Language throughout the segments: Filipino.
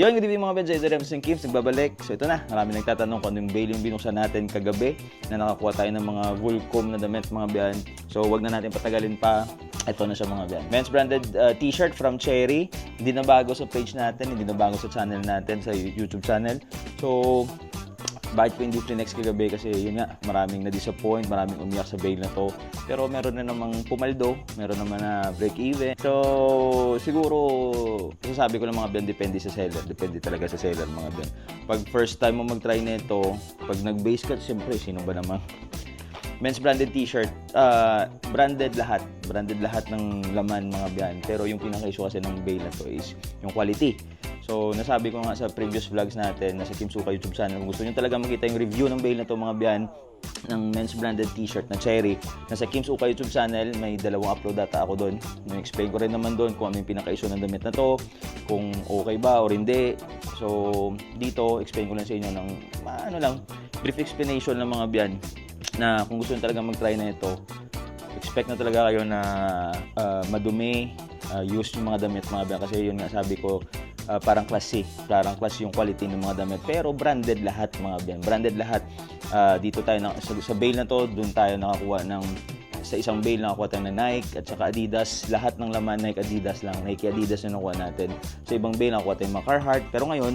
Yung good evening mga Ben, Eder Emerson Kims, nagbabalik. So ito na, marami nagtatanong kung ano yung bail yung binuksan natin kagabi na nakakuha tayo ng mga Volcom na damit mga biyan. So wag na natin patagalin pa. Ito na siya mga biyan. Men's branded t-shirt from Cherry. Hindi na bago sa page natin, hindi na bago sa channel natin, sa YouTube channel. So bakit ko hindi flinex kagabi kasi yun nga, maraming na-disappoint, maraming umiyak sa bail na to. Pero meron na namang pumaldo, meron naman na break-even. So, siguro, sasabi ko ng mga Ben, depende sa seller. Depende talaga sa seller mga Ben. Pag first time mo mag-try nito, pag nag-base ka, siyempre, sino ba naman? Men's branded t-shirt, branded lahat. Branded lahat ng laman mga biyan. Pero yung pinaka-issue kasi ng bail na to is yung quality. So, nasabi ko nga sa previous vlogs natin, nasa Kim Suka YouTube channel, kung gusto nyo talaga makita yung review ng bail na to mga biyan, ng men's branded t-shirt na Cherry, nasa Kim Suka YouTube channel, may dalawang upload data ako doon. Na-explain ko rin naman doon kung ano yung pinaka-issue ng damit na to, kung okay ba or hindi. So, dito, explain ko lang sa inyo ng, brief explanation ng mga biyan na kung gusto nyo talaga mag-try na ito, expect na talaga kayo na madumi, use yung mga damit mga biyan. Kasi yun nga sabi ko, parang classy yung quality ng mga damit, pero branded lahat mga biyan, branded lahat. Dito tayo sa bail na to, doon tayo nakakuha ng, sa isang bail nakakuha tayo ng Nike at saka Adidas, lahat ng laman Nike Adidas lang, Nike Adidas yung nakuha natin. Sa ibang bail nakakuha tayo mga Carhartt, pero ngayon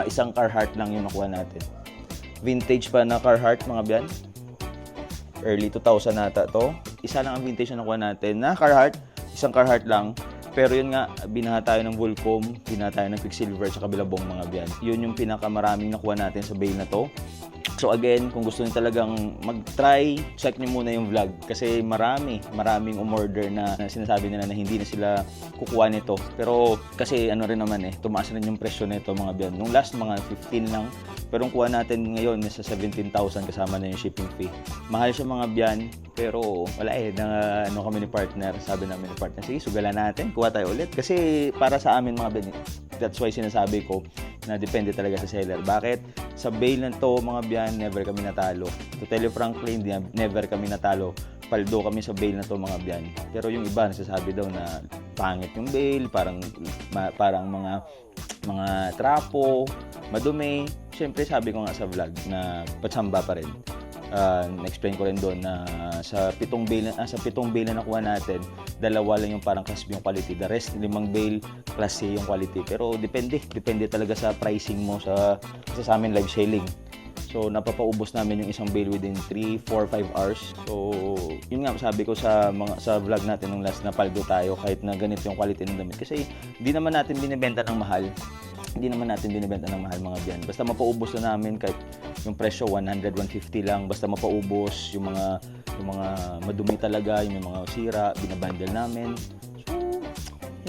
isang Carhartt lang yung nakuha natin, vintage pa na Carhartt mga biyan, early 2000 nata to. Isa lang ang vintage na nakuha natin na Carhartt, isang Carhartt lang. Pero yun nga, binaha tayo ng Volcom, binaha tayo ng Quicksilver at Billabong mga biyan. Yun yung pinakamaraming nakuha natin sa bail na to. So again, kung gusto niyo talagang mag-try, check niyo muna yung vlog. Kasi maraming umorder na sinasabi nila na hindi na sila kukuha nito. Pero kasi ano rin naman tumaas rin yung presyo nito mga biyan. Nung last mga 15 lang, pero ang kuha natin ngayon nasa 17,000 kasama na yung shipping fee. Mahal siya mga biyan, pero wala kami ni partner. Sabi namin ni partner, sige, sugalan natin, kuha tayo ulit. Kasi para sa amin mga biyan, that's why sinasabi ko na depende talaga sa seller. Bakit? Sa bail na to mga biyan, never kami natalo. To tell you frankly, never kami natalo. Paldo kami sa bail na to mga biyan. Pero yung iba nasasabi daw na pangit yung bail, parang mga trapo, madumi. Siyempre sabi ko nga sa vlog na patsamba pa rin. Na-explain ko rin doon na sa pitong bail na nakuha natin, dalawa lang yung parang class B yung quality. The rest, 5 bail class C yung quality. Pero depende talaga sa pricing mo sa amin live selling. So napapaubos namin yung isang bail within 3, 4, 5 hours. So yun nga sabi ko sa vlog natin nung last na paldo tayo kahit na ganito yung quality ng damit. Kasi hindi naman natin binibenta ng mahal. Mga biyan. Basta mapaubos na namin kahit yung presyo 100, 150 lang. Basta mapaubos yung mga madumi talaga, yung mga sira, binabundle namin. So,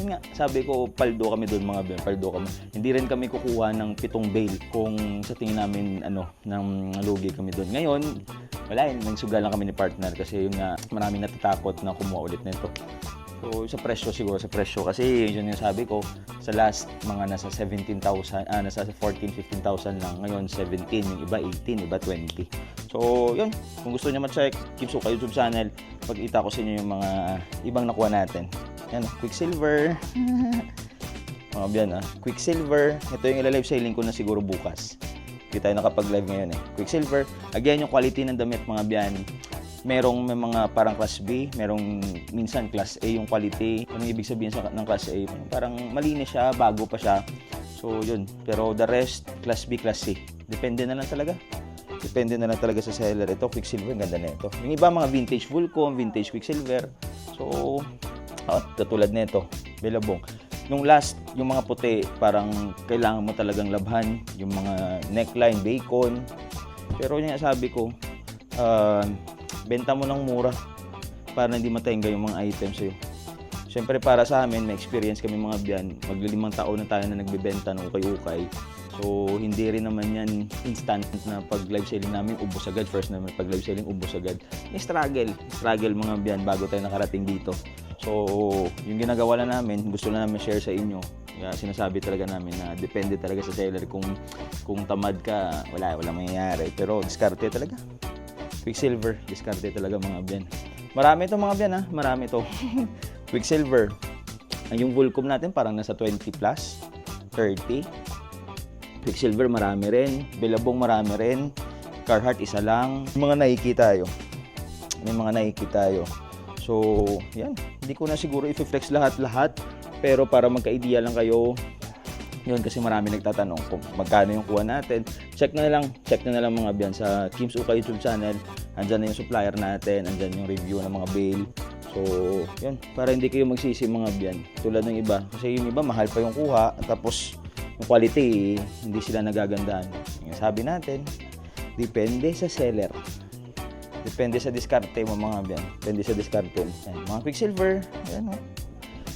yun nga, sabi ko, paldo kami doon mga biyan, paldo kami. Hindi rin kami kukuha ng 7 bail kung sa tingin namin ng lugi kami doon. Ngayon, wala yun, nagsugal lang kami ni partner kasi yun nga, maraming natatakot na kumuha ulit nito. So, sa presyo kasi yun yung sabi ko, sa last mga nasa 17,000, nasa 14, 15,000 lang. Ngayon 17, yung iba 18, iba 20. So, yun, kung gusto niyo ma-check, Kim Suka YouTube channel, pag-ita ko sa inyo yung mga ibang nakuha natin. Yan, Quicksilver. Mga biyan Quicksilver. Ito yung ila-live selling ko na siguro bukas. Hindi tayo nakapag-live ngayon Quicksilver. Again, yung quality ng damit mga biyan, may mga parang class B, merong minsan class A yung quality. Anong ibig sabihin ng class A? Parang malinis siya, bago pa siya. So yun, pero the rest, class B, class C. Depende na lang talaga sa seller. Ito, Quicksilver, ganda na ito. Yung iba mga vintage Volcom, vintage Quicksilver. So, katulad nito, Billabong. Nung last, yung mga puti, parang kailangan mo talagang labhan. Yung mga neckline, bacon. Pero yun nga sabi ko, benta mo ng mura para hindi matengga yung mga items sa'yo. Siyempre para sa amin, may experience kami mga biyan. Magli5 taon na tayo na nagbebenta ng ukay-ukay. So, hindi rin naman yan instant na pag live selling namin, ubos agad. First naman, pag live selling, ubos agad. May struggle mga biyan bago tayo nakarating dito. So, yung ginagawa na namin, gusto na namin share sa inyo. Kaya sinasabi talaga namin na depende talaga sa seller. Kung tamad ka, wala mangyayari. Pero diskarte talaga. Quicksilver, diskarte talaga mga biyan. Marami ito mga biyan marami ito. Quicksilver. Yung Volcom natin parang nasa 20 plus, 30. Quicksilver marami rin. Billabong marami rin. Carhartt isa lang. May mga Nike tayo. So, yan. Hindi ko na siguro i-flex lahat-lahat. Pero para magka-idea lang kayo, yun kasi marami nagtatanong kung magkano yung kuha natin. Check na lang mga biyan sa Kim's Uka YouTube channel. Andyan na yung supplier natin, andyan yung review ng mga bail. So, yun, para hindi kayo magsisi mga biyan. Tulad ng iba, kasi yung iba mahal pa yung kuha, tapos yung quality, hindi sila nagagandaan. Yung sabi natin, depende sa seller. Depende sa diskarte mo mga biyan. Depende sa diskarte. Yan, mga Quicksilver, ayan o.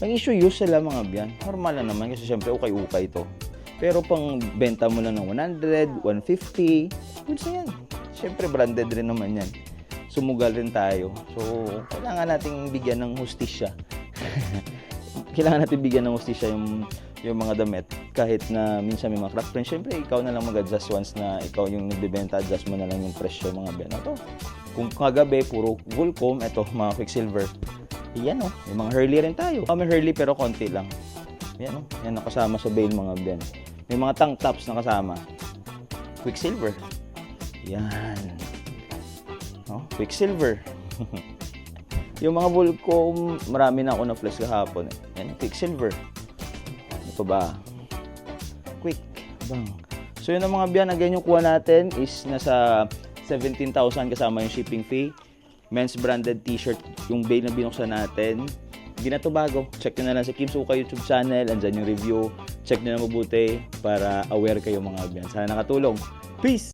Ang issue use sila mga biyan. Normal na naman kasi syempre ukay-ukay ito. Pero pang benta mo lang ng 100, 150, goods na yan. Syempre branded rin naman yan. Sumugal rin tayo. So, kailangan nating bigyan ng hustisya. Kailangan natin bigyan ng hustisya yung mga damit. Kahit na minsan may mga crack print, syempre ikaw na lang mag-adjust once na ikaw yung nagbebenta, adjust mo na lang yung presyo mga biyan. Ito, kung kagabi, puro Volcom, ito mga Quicksilver. Yan o, may mga Hurley rin tayo. May Hurley pero konti lang. Yan o, yan nakasama sa bail mga biyan. May mga tank tops na kasama. Quicksilver. Yan. O, Quicksilver. Yung mga Volcom, marami na ako na-flex kahapon. Yan, Quicksilver. Ano pa ba? Quick. Bang. So yun ang mga biyan. Again, yung kuha natin is nasa 17,000 kasama yung shipping fee. Men's branded t-shirt, yung bail na binuksan natin. Hindi na to bago. Check nyo na lang sa Kim's Uka YouTube channel. Andyan yung review. Check nyo na mabuti para aware kayo mga biyan. Sana nakatulong. Peace!